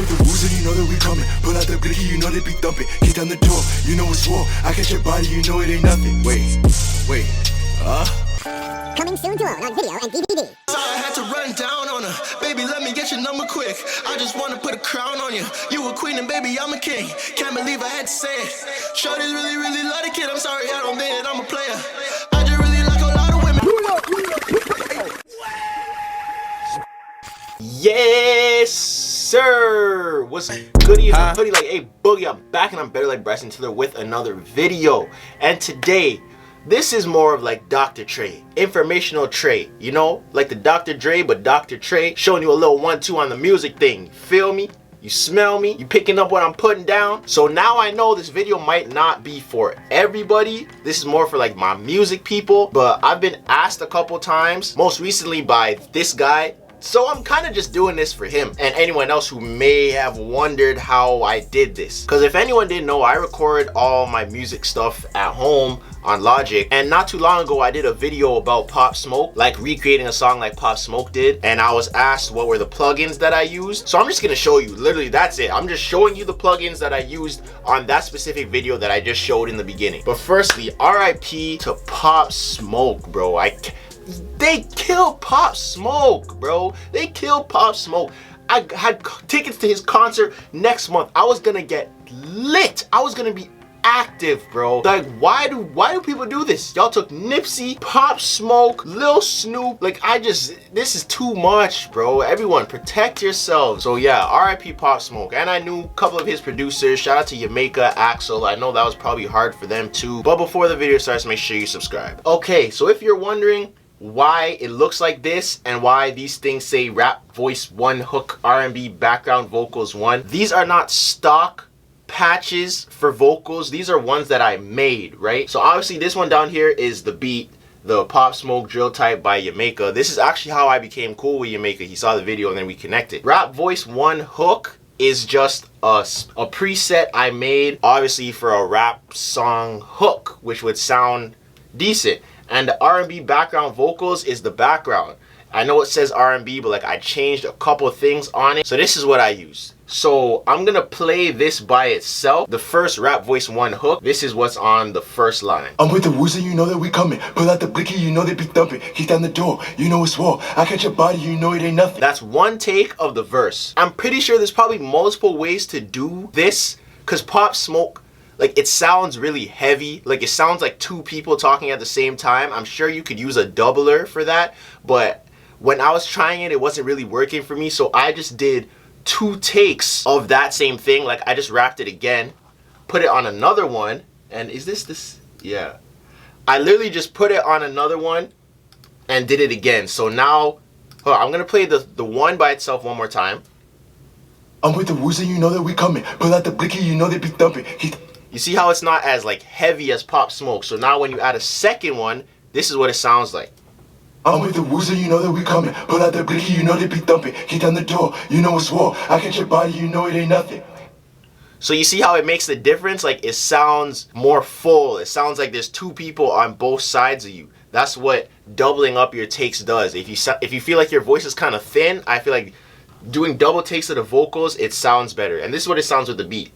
with the rules and you know that we coming. Pull out the blicky, you know they be thumping. Kick down the door, you know it's war. I catch your body, you know it ain't nothing. Wait, Coming soon to own on video and DVD. I had to run down on her. Baby, let me get your number quick. I just wanna put a crown on you. You a queen and baby, I'm a king. Can't believe I had to say it. Shorty's really love the kid. I'm sorry, I don't mean it, I'm a player. I just really like a lot of women. Yes, sir. What's goody? I'm hoodie like, hey, Boogie, I'm back and I'm better like Bryson Tiller with another video. And today, this is more of like Dr. Trey, informational Trey, you know, like the Dr. Dre, but Dr. Trey showing you a little 1-2 on the music thing. Feel me? You smell me? You picking up what I'm putting down? So now I know this video might not be for everybody. This is more for like my music people, but I've been asked a couple times, most recently by this guy. So I'm kind of just doing this for him and anyone else who may have wondered how I did this. Because if anyone didn't know, I record all my music stuff at home on Logic. And not too long ago, I did a video about Pop Smoke, like recreating a song like Pop Smoke did. And I was asked what were the plugins that I used. So I'm just going to show you, literally that's it. I'm just showing you the plugins that I used on that specific video that I just showed in the beginning. But firstly, RIP to Pop Smoke, bro. They killed Pop Smoke, bro. They killed Pop Smoke. I had tickets to his concert next month. I was gonna get lit. I was gonna be active, bro. Like, why do people do this? Y'all took Nipsey, Pop Smoke, Lil Snoop. Like, this is too much, bro. Everyone, protect yourselves. So yeah, RIP Pop Smoke. And I knew a couple of his producers. Shout out to Jamaica, Axel. I know that was probably hard for them too. But before the video starts, make sure you subscribe. Okay, so if you're wondering why it looks like this and why these things say rap voice 1 hook R&B background vocals 1, these are not stock patches for vocals. These are ones that I made, right? So obviously this one down here is the beat, the Pop Smoke drill type by Jamaica. This is actually how I became cool with Jamaica. He saw the video and then we connected. Rap voice 1 hook is just a preset I made obviously for a rap song hook, which would sound decent. And the R&B background vocals is the background. I know it says R&B, but like I changed a couple of things on it. So this is what I used. So I'm gonna play this by itself. The first rap voice 1 hook. This is what's on the first line. I'm with the rules and you know that we coming. Pull out the blicky, you know they be thumping. Kick down the door, you know it's war. I catch your body, you know it ain't nothing. That's one take of the verse. I'm pretty sure there's probably multiple ways to do this, because Pop Smoke, like, it sounds really heavy. Like, it sounds like two people talking at the same time. I'm sure you could use a doubler for that, but when I was trying it, it wasn't really working for me. So I just did 2 takes of that same thing. Like, I just rapped it again, put it on another one, and is this? Yeah. I literally just put it on another one and did it again. So now, I'm gonna play the one by itself one more time. I'm with the rules and you know that we coming. Pull out the blicky, you know they be thumping. You see how it's not as like heavy as Pop Smoke. So now when you add a second one, this is what it sounds like. I'm with the rules and you know that we coming. Pull out the blicky, you know they be thumping. Kick down the door, you know it's war. I catch your body, you know it ain't nothing. So you see how it makes the difference? Like, it sounds more full. It sounds like there's 2 people on both sides of you. That's what doubling up your takes does. If you feel like your voice is kind of thin, I feel like doing double takes of the vocals, it sounds better. And this is what it sounds with the beat.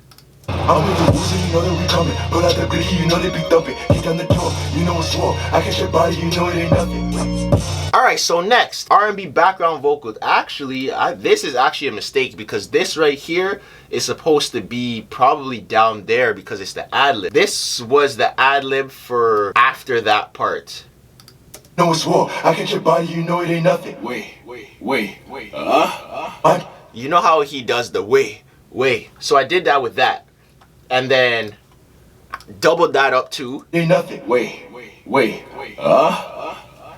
I'm with the rules and you know that we coming. Pull out the blicky, you know they be thumping. Kick down the door, you know it's war. I catch your body, you know it ain't nothing. Alright, so next, R&B background vocals. Actually, this is actually a mistake, because this right here is supposed to be probably down there because it's the ad-lib. This was the ad-lib for after that part. No, it's war. I catch your body, you know it ain't nothing. Wait. You know how he does the wait. So I did that with that. And then doubled that up too. Ain't nothing. Wait.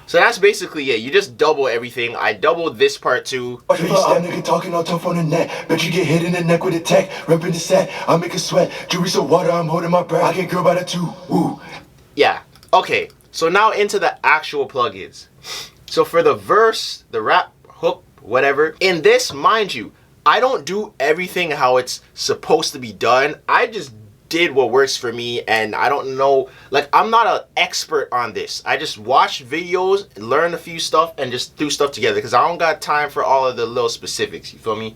So that's basically it. You just double everything. I doubled this part too. Watch me that nigga talking all tough on the net. Bet you get hit in the neck with a tech. Reppin' the set, I make a sweat. Jewelry so water, I'm holding my breath. I get girl by the 2. Woo. Yeah. Okay. So now into the actual plugins. So for the verse, the rap, hook, whatever. In this, mind you, I don't do everything how it's supposed to be done. I just did what works for me, and I don't know, like, I'm not an expert on this. I just watched videos, learned a few stuff, and just threw stuff together, because I don't got time for all of the little specifics, you feel me?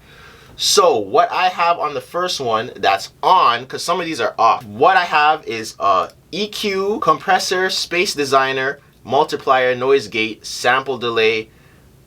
So what I have on the first one that's on, because some of these are off, what I have is EQ, compressor, space designer, multiplier, noise gate, sample delay,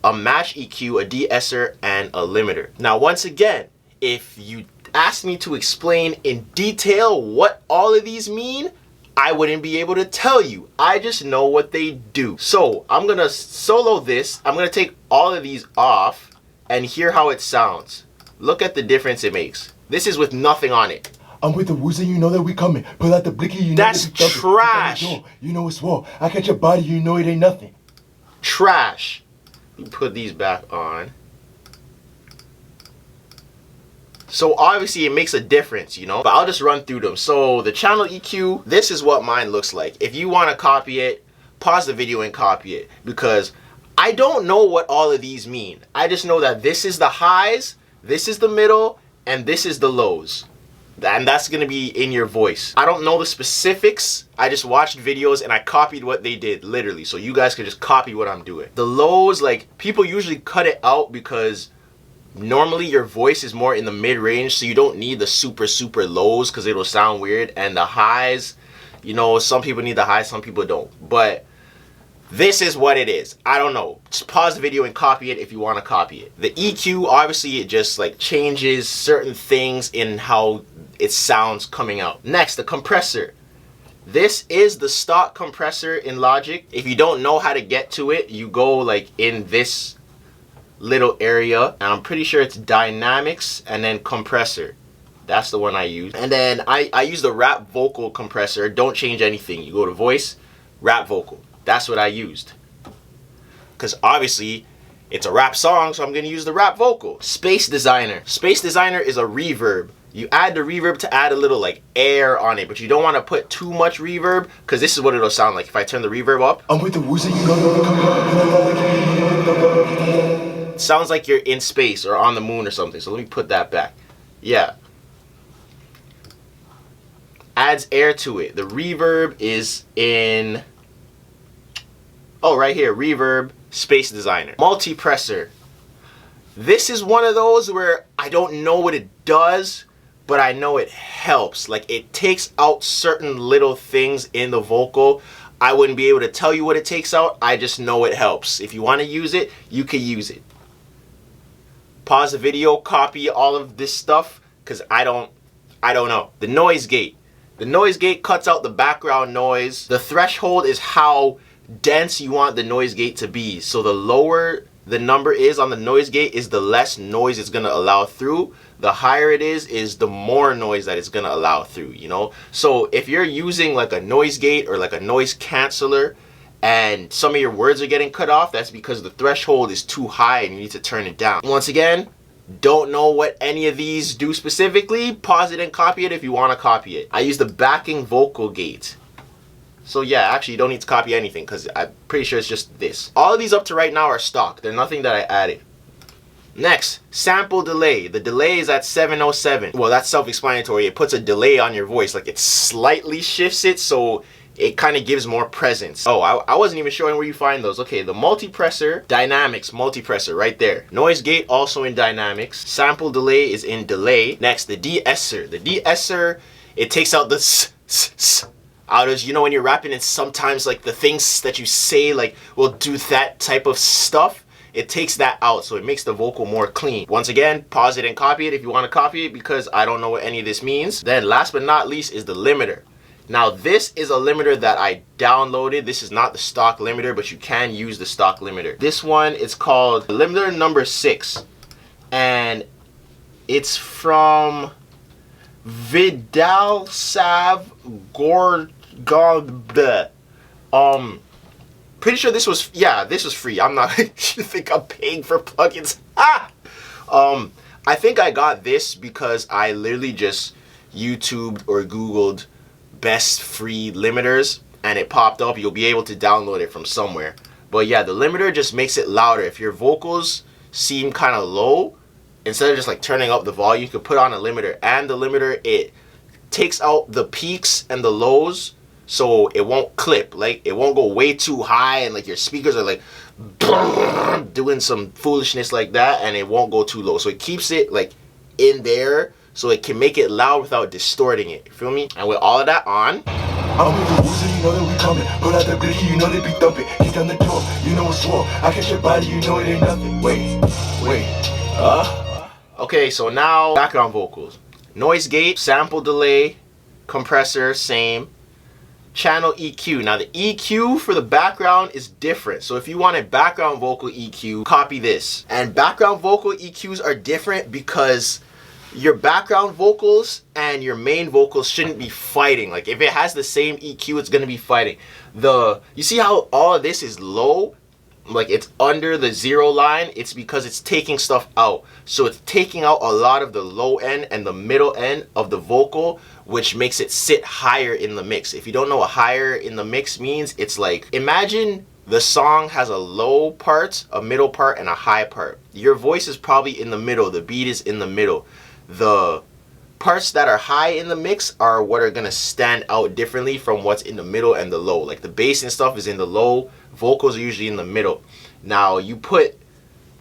a match EQ, a de-esser, and a limiter. Now once again, if you asked me to explain in detail what all of these mean, I wouldn't be able to tell you. I just know what they do. So I'm gonna solo this. I'm gonna take all of these off and hear how it sounds. Look at the difference it makes. This is with nothing on it. I'm with the woozy, you know that we coming. Pull out the blicky, you know That's that we thumping. trash. You know it's war. I catch your body, you know it ain't nothing. Trash. You put these back on. So obviously it makes a difference, you know, but I'll just run through them. So the channel EQ, this is what mine looks like. If you want to copy it, pause the video and copy it, because I don't know what all of these mean. I just know that this is the highs, this is the middle, and this is the lows. And that's going to be in your voice. I don't know the specifics. I just watched videos and I copied what they did, literally. So you guys can just copy what I'm doing. The lows, like, people usually cut it out because normally your voice is more in the mid-range, so you don't need the super lows because it'll sound weird. And the highs, you know, some people need the highs, some people don't. But this is what it is. I don't know. Just pause the video and copy it if you want to copy it. The EQ, obviously, it just like changes certain things in how it sounds coming out. Next, the compressor. This is the stock compressor in Logic. If you don't know how to get to it, you go like in this little area, and I'm pretty sure it's dynamics and then compressor. That's the one I use. And then I use the rap vocal compressor. Don't change anything. You go to voice, rap vocal. That's what I used, because obviously it's a rap song, so I'm going to use the rap vocal. Space designer. Space designer is a reverb. You add the reverb to add a little like air on it, but you don't want to put too much reverb, because this is what it'll sound like if I turn the reverb up. I'm with the woozy, you know that we coming. Sounds like you're in space or on the moon or something. So let me put that back. Yeah. Adds air to it. The reverb is in, oh, right here, reverb, space designer. Multipressor. This is one of those where I don't know what it does, but I know it helps. Like, it takes out certain little things in the vocal. I wouldn't be able to tell you what it takes out. I just know it helps. If you want to use it, you can use it. Pause the video, copy all of this stuff, because I don't know. The noise gate. The noise gate cuts out the background noise. The threshold is how dense you want the noise gate to be. So the lower the number is on the noise gate is the less noise it's going to allow through. The higher it is the more noise that it's going to allow through, you know? So if you're using like a noise gate or like a noise canceller and some of your words are getting cut off, that's because the threshold is too high and you need to turn it down. Once again, don't know what any of these do specifically. Pause it and copy it if you want to copy it. I use the backing vocal gate. So yeah, actually you don't need to copy anything because I'm pretty sure it's just this. All of these up to right now are stock. They're nothing that I added. Next, sample delay. The delay is at 707. Well, that's self-explanatory. It puts a delay on your voice. Like, it slightly shifts it so it kind of gives more presence. Oh, I wasn't even showing where you find those. Okay, the multipressor, dynamics multipressor right there. Noise gate also in dynamics. Sample delay is in delay. Next, the de-esser. The de-esser, it takes out the out of, you know, when you're rapping and sometimes like the things that you say like will do that type of stuff. It takes that out, so it makes the vocal more clean. Once again, pause it and copy it if you want to copy it, because I don't know what any of this means. Then last but not least is the limiter. Now this is a limiter that I downloaded. This is not the stock limiter, but you can use the stock limiter. This one is called limiter number 6, and it's from Vidal Sav Gorgod. Pretty sure this was, yeah, this was free. I'm not, you think I'm paying for plugins? I think I got this because I literally just YouTubed or Googled best free limiters and it popped up. You'll be able to download it from somewhere. But yeah, the limiter just makes it louder. If your vocals seem kind of low, instead of just like turning up the volume, you can put on a limiter. And the limiter, it takes out the peaks and the lows, so it won't clip. Like, it won't go way too high and like your speakers are like doing some foolishness like that, and it won't go too low. So it keeps it like in there so it can make it loud without distorting it. You feel me? And with all of that on, I'm with the woozy, you know that we coming. Pull out the blicky, you know they be thumping. Kick down the door, you know it's swore. I catch your body, you know it ain't nothing. Wait. Okay, so now background vocals. Noise gate, sample delay, compressor, same. Channel EQ. Now the EQ for the background is different. So if you want a background vocal EQ, copy this. And background vocal EQs are different because your background vocals and your main vocals shouldn't be fighting. Like if it has the same EQ, it's gonna be fighting. You see how all of this is low? Like it's under the 0 line. It's because it's taking stuff out. So it's taking out a lot of the low end and the middle end of the vocal, which makes it sit higher in the mix. If you don't know what higher in the mix means, it's like, imagine the song has a low part, a middle part, and a high part. Your voice is probably in the middle. The beat is in the middle. The parts that are high in the mix are what are gonna stand out differently from what's in the middle and the low. Like the bass and stuff is in the low, vocals are usually in the middle. Now you put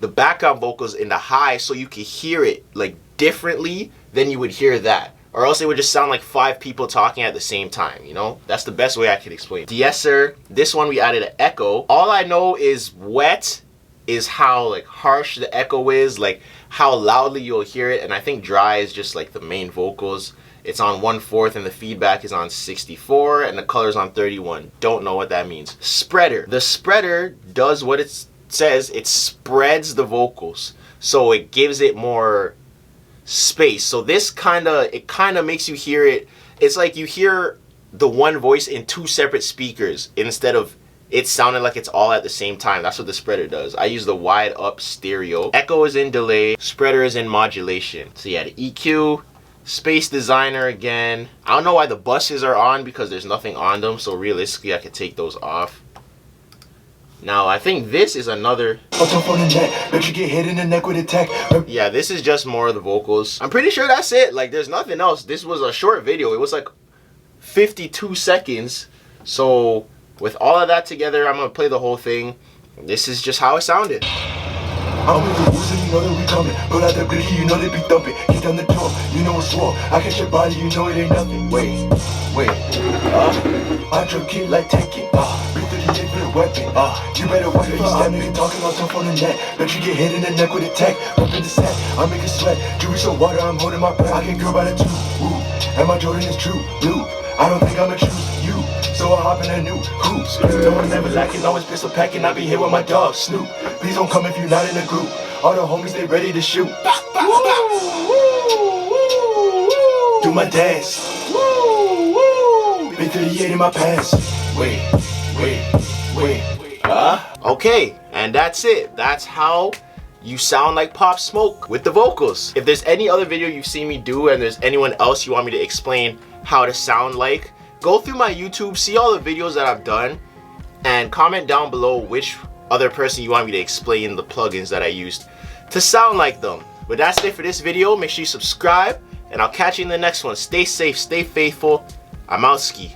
the background vocals in the high so you can hear it like differently than you would hear that. Or else it would just sound like 5 people talking at the same time, you know? That's the best way I can explain. De-esser, this one we added an echo. All I know is wet is how like harsh the echo is, like how loudly you'll hear it. And I think dry is just like the main vocals. It's on 1/4 and the feedback is on 64 and the color's on 31. Don't know what that means. Spreader. The spreader does what it says. It spreads the vocals. So it gives it more space. So this kind of makes you hear it. It's like you hear the one voice in 2 separate speakers instead of it sounding like it's all at the same time. That's what the spreader does. I use the wide up stereo. Echo is in delay. Spreader is in modulation. So yeah, the EQ, space designer again. I don't know why the buses are on because there's nothing on them. So realistically, I could take those off. Now I think this is another. Bet you get hit in the neck with a tech. Yeah, this is just more of the vocals. I'm pretty sure that's it. Like there's nothing else. This was a short video. It was like 52 seconds. So with all of that together, I'm gonna play the whole thing. This is just how it sounded. I'm with the woozy, you know that we coming. Pull out the blicky, you know they be thumping. Kick down the door, you know it's swore. I catch your body, you know it ain't nothing. Wait. I drip kid like Tekken. Big 38 with a weapon. You better watch it. You stand nigga talking all tough on the net. Bet you get hit in the neck with a tech. Up in the set, I make it sweat. Jewelry so water, I'm holding my breath. I get girl by the 2. Ooh, and my Jordan is true blue. I don't think I'ma choose you, so I hop in a new coupe. No one never lacking, always pistol packing. I be here with my dog Snoop. Please don't come if you not in the group. All the homies they ready to shoot. Do my dance. Big 38 in my pants. Wait. Okay, and that's it. That's how you sound like Pop Smoke with the vocals. If there's any other video you've seen me do and there's anyone else you want me to explain how to sound like, go through my YouTube, see all the videos that I've done, and comment down below which other person you want me to explain the plugins that I used to sound like them. But that's it for this video. Make sure you subscribe, and I'll catch you in the next one. Stay safe, stay faithful. I'm out ski.